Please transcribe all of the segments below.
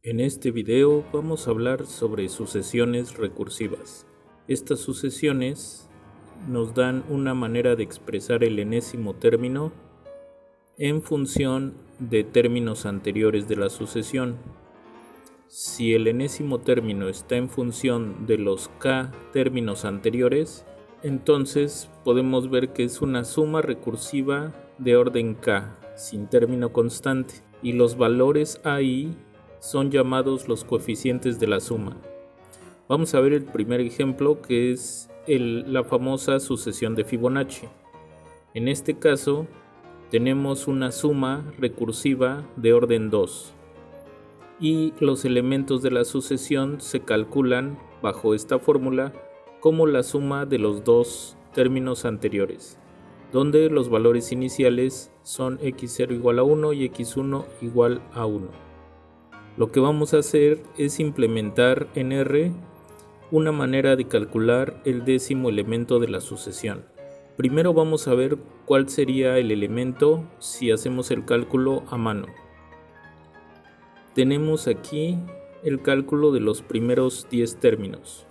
En este video vamos a hablar sobre sucesiones recursivas. Estas sucesiones nos dan una manera de expresar el enésimo término en función de términos anteriores de la sucesión. Si el enésimo término está en función de los k términos anteriores, entonces podemos ver que es una suma recursiva de orden k, sin término constante, y los valores ahí son llamados los coeficientes de la suma. Vamos a ver el primer ejemplo, que es la famosa sucesión de Fibonacci. En este caso tenemos una suma recursiva de orden 2 y los elementos de la sucesión se calculan bajo esta fórmula como la suma de los dos términos anteriores, donde los valores iniciales son x0 igual a 1 y x1 igual a 1. Lo que vamos a hacer es implementar en R una manera de calcular el décimo elemento de la sucesión. Primero vamos a ver cuál sería el elemento si hacemos el cálculo a mano. Tenemos aquí el cálculo de los primeros 10 términos.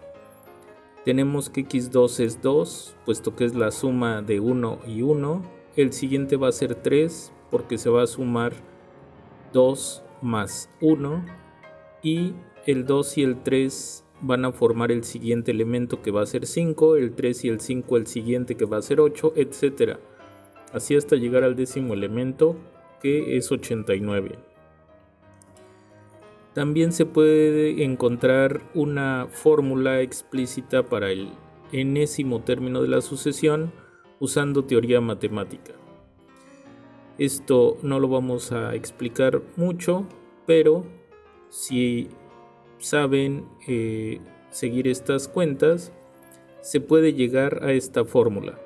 Tenemos que x2 es 2, puesto que es la suma de 1 y 1. El siguiente va a ser 3, porque se va a sumar 2 más 1. Y el 2 y el 3 van a formar el siguiente elemento, que va a ser 5. El 3 y el 5 el siguiente, que va a ser 8, etc. Así hasta llegar al décimo elemento, que es 89. También se puede encontrar una fórmula explícita para el enésimo término de la sucesión usando teoría matemática. Esto no lo vamos a explicar mucho, pero si saben seguir estas cuentas, se puede llegar a esta fórmula.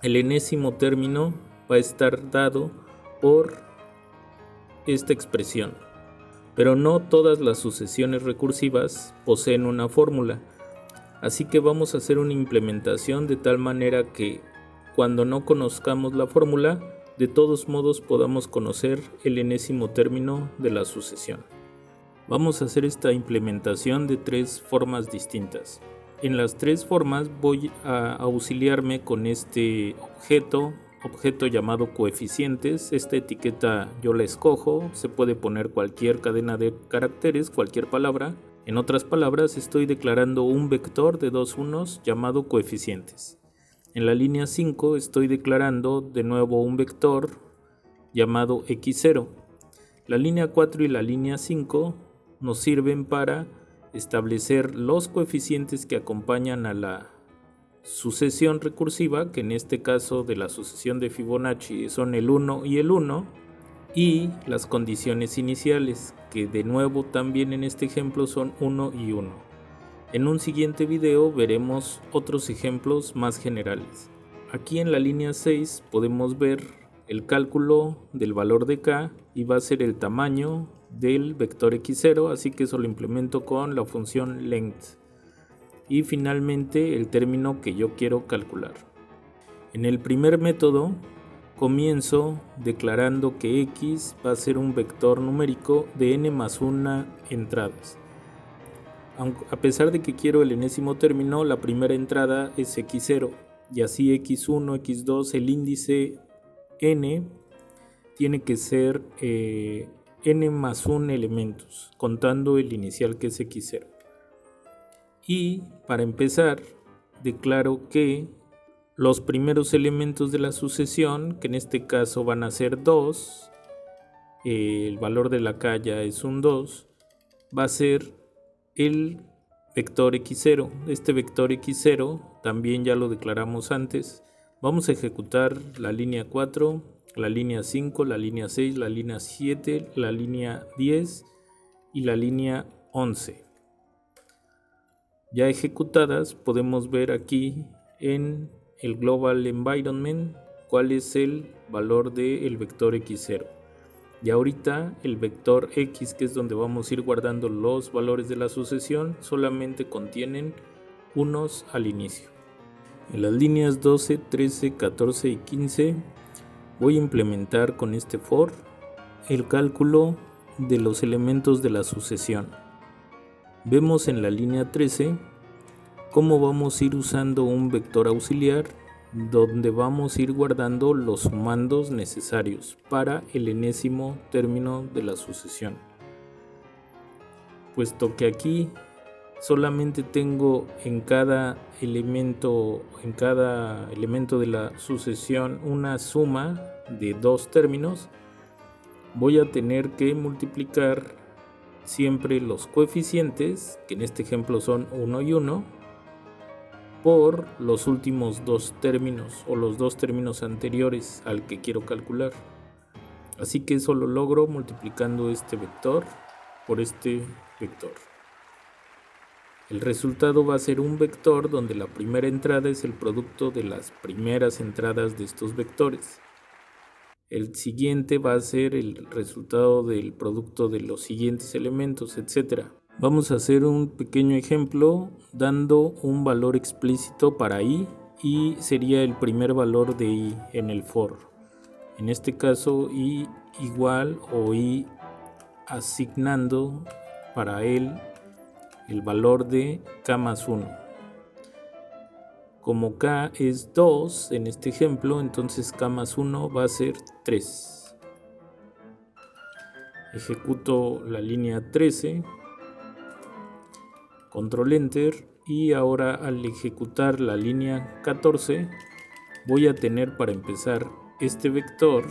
El enésimo término va a estar dado por esta expresión. Pero no todas las sucesiones recursivas poseen una fórmula, así que vamos a hacer una implementación de tal manera que cuando no conozcamos la fórmula, de todos modos podamos conocer el enésimo término de la sucesión. Vamos a hacer esta implementación de tres formas distintas. En las tres formas voy a auxiliarme con este objeto llamado coeficientes. Esta etiqueta yo la escojo, se puede poner cualquier cadena de caracteres, cualquier palabra. En otras palabras, estoy declarando un vector de dos unos llamado coeficientes. En la línea 5 estoy declarando de nuevo un vector llamado x0. La línea 4 y la línea 5 nos sirven para establecer los coeficientes que acompañan a la sucesión recursiva, que en este caso de la sucesión de Fibonacci son el 1 y el 1, y las condiciones iniciales, que de nuevo también en este ejemplo son 1 y 1. En un siguiente video veremos otros ejemplos más generales. Aquí en la línea 6 podemos ver el cálculo del valor de k y va a ser el tamaño del vector x0, así que eso lo implemento con la función length. Y finalmente el término que yo quiero calcular. En el primer método comienzo declarando que x va a ser un vector numérico de n más 1 entradas. A pesar de que quiero el enésimo término, la primera entrada es x0 y así x1, x2, el índice n tiene que ser n más 1 elementos, contando el inicial que es x0. Y para empezar, declaro que los primeros elementos de la sucesión, que en este caso van a ser 2, el valor de la k ya es un 2, va a ser el vector x0. Este vector x0 también ya lo declaramos antes. Vamos a ejecutar la línea 4, la línea 5, la línea 6, la línea 7, la línea 10 y la línea 11. Ya ejecutadas, podemos ver aquí en el Global Environment cuál es el valor del vector x0. Y ahorita el vector x, que es donde vamos a ir guardando los valores de la sucesión, solamente contienen unos al inicio. En las líneas 12, 13, 14 y 15 voy a implementar con este for el cálculo de los elementos de la sucesión. Vemos en la línea 13 cómo vamos a ir usando un vector auxiliar donde vamos a ir guardando los sumandos necesarios para el enésimo término de la sucesión. Puesto que aquí solamente tengo en cada elemento de la sucesión una suma de dos términos, voy a tener que multiplicar siempre los coeficientes, que en este ejemplo son 1 y 1, por los últimos dos términos o los dos términos anteriores al que quiero calcular. Así que eso lo logro multiplicando este vector por este vector. El resultado va a ser un vector donde la primera entrada es el producto de las primeras entradas de estos vectores. El siguiente va a ser el resultado del producto de los siguientes elementos, etc. Vamos a hacer un pequeño ejemplo dando un valor explícito para i y sería el primer valor de i en el for. En este caso i igual o i asignando para él el valor de k más 1. Como k es 2 en este ejemplo, entonces k más 1 va a ser 3. Ejecuto la línea 13, control enter, y ahora al ejecutar la línea 14 voy a tener para empezar este vector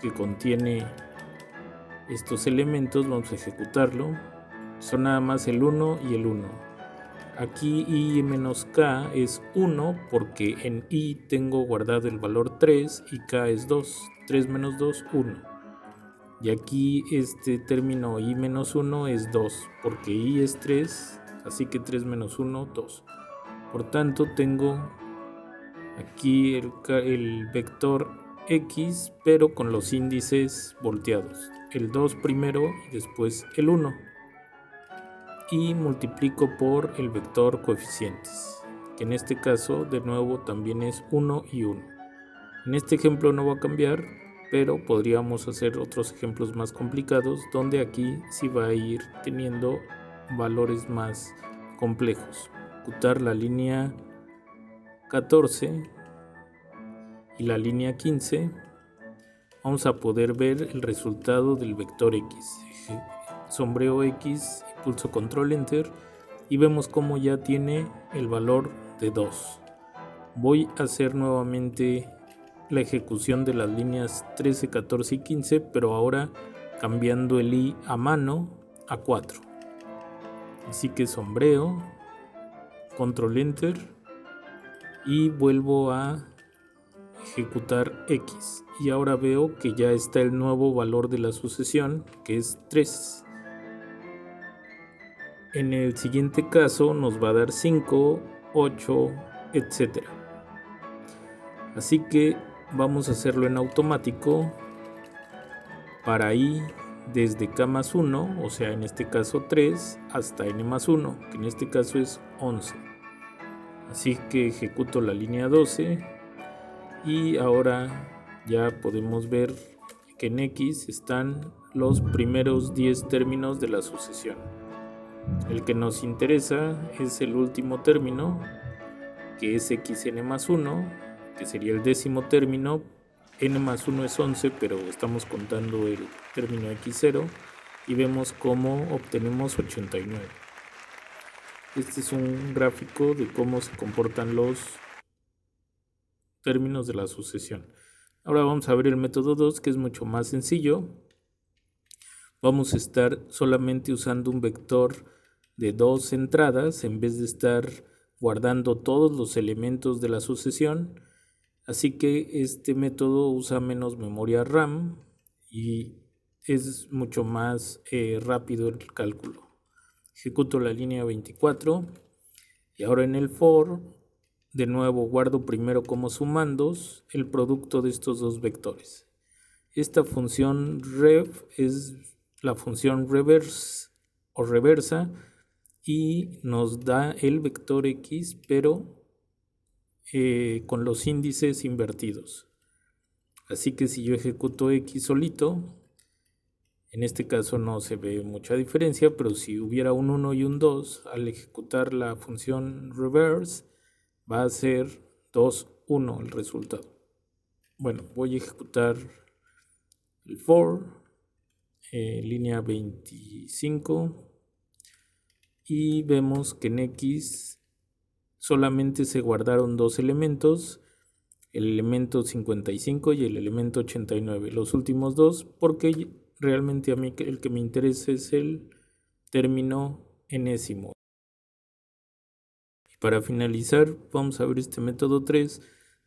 que contiene estos elementos. Vamos a ejecutarlo. Son nada más el 1 y el 1. Aquí i menos k es 1 porque en i tengo guardado el valor 3 y k es 2. 3 menos 2, 1. Y aquí este término i menos 1 es 2 porque i es 3, así que 3 menos 1, 2. Por tanto tengo aquí el vector x, pero con los índices volteados. El 2 primero y después el 1. Y multiplico por el vector coeficientes, que en este caso de nuevo también es 1 y 1. En este ejemplo no va a cambiar, pero podríamos hacer otros ejemplos más complicados donde aquí sí va a ir teniendo valores más complejos. Ejecutar la línea 14 y la línea 15, vamos a poder ver el resultado del vector x. Sombreo x, pulso control enter y vemos cómo ya tiene el valor de 2. Voy a hacer nuevamente la ejecución de las líneas 13, 14 y 15, pero ahora cambiando el i a mano a 4. Así que sombreo, control enter y vuelvo a ejecutar x. Y ahora veo que ya está el nuevo valor de la sucesión, que es 3. En el siguiente caso nos va a dar 5, 8, etc. Así que vamos a hacerlo en automático para i desde k más 1, o sea en este caso 3, hasta n más 1, que en este caso es 11. Así que ejecuto la línea 12 y ahora ya podemos ver que en x están los primeros 10 términos de la sucesión. El que nos interesa es el último término, que es xn más 1, que sería el décimo término. N más 1 es 11, pero estamos contando el término x0 y vemos cómo obtenemos 89. Este es un gráfico de cómo se comportan los términos de la sucesión. Ahora vamos a ver el método 2, que es mucho más sencillo. Vamos a estar solamente usando un vector de dos entradas en vez de estar guardando todos los elementos de la sucesión. Así que este método usa menos memoria RAM y es mucho más rápido el cálculo. Ejecuto la línea 24 y ahora en el for de nuevo guardo primero como sumandos el producto de estos dos vectores. Esta función rev es la función reverse o reversa y nos da el vector x, pero con los índices invertidos. Así que si yo ejecuto x solito, En este caso no se ve mucha diferencia, pero si hubiera un 1 y un 2, al ejecutar la función reverse, va a ser 2, 1 el resultado. Bueno, voy a ejecutar el for, línea 25, y vemos que en X solamente se guardaron dos elementos, el elemento 55 y el elemento 89, los últimos dos, porque realmente a mí el que me interesa es el término enésimo. Y para finalizar, vamos a ver este método 3,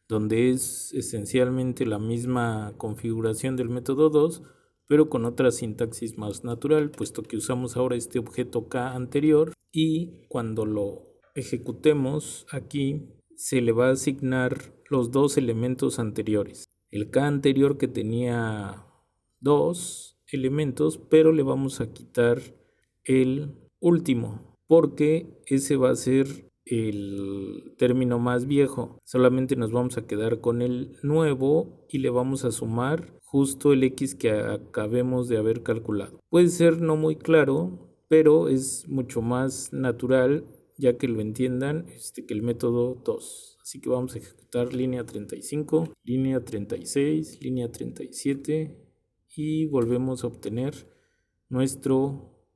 donde es esencialmente la misma configuración del método 2, pero con otra sintaxis más natural, puesto que usamos ahora este objeto K anterior, y cuando lo ejecutemos aquí se le va a asignar los dos elementos anteriores. El K anterior que tenía dos elementos, pero le vamos a quitar el último, porque ese va a ser el término más viejo. Solamente nos vamos a quedar con el nuevo y le vamos a sumar justo el X que acabemos de haber calculado. Puede ser no muy claro, pero es mucho más natural, ya que lo entiendan, que el método 2. Así que vamos a ejecutar línea 35, línea 36, línea 37 y volvemos a obtener nuestro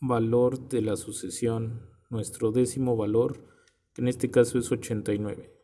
valor de la sucesión, nuestro décimo valor, que en este caso es 89.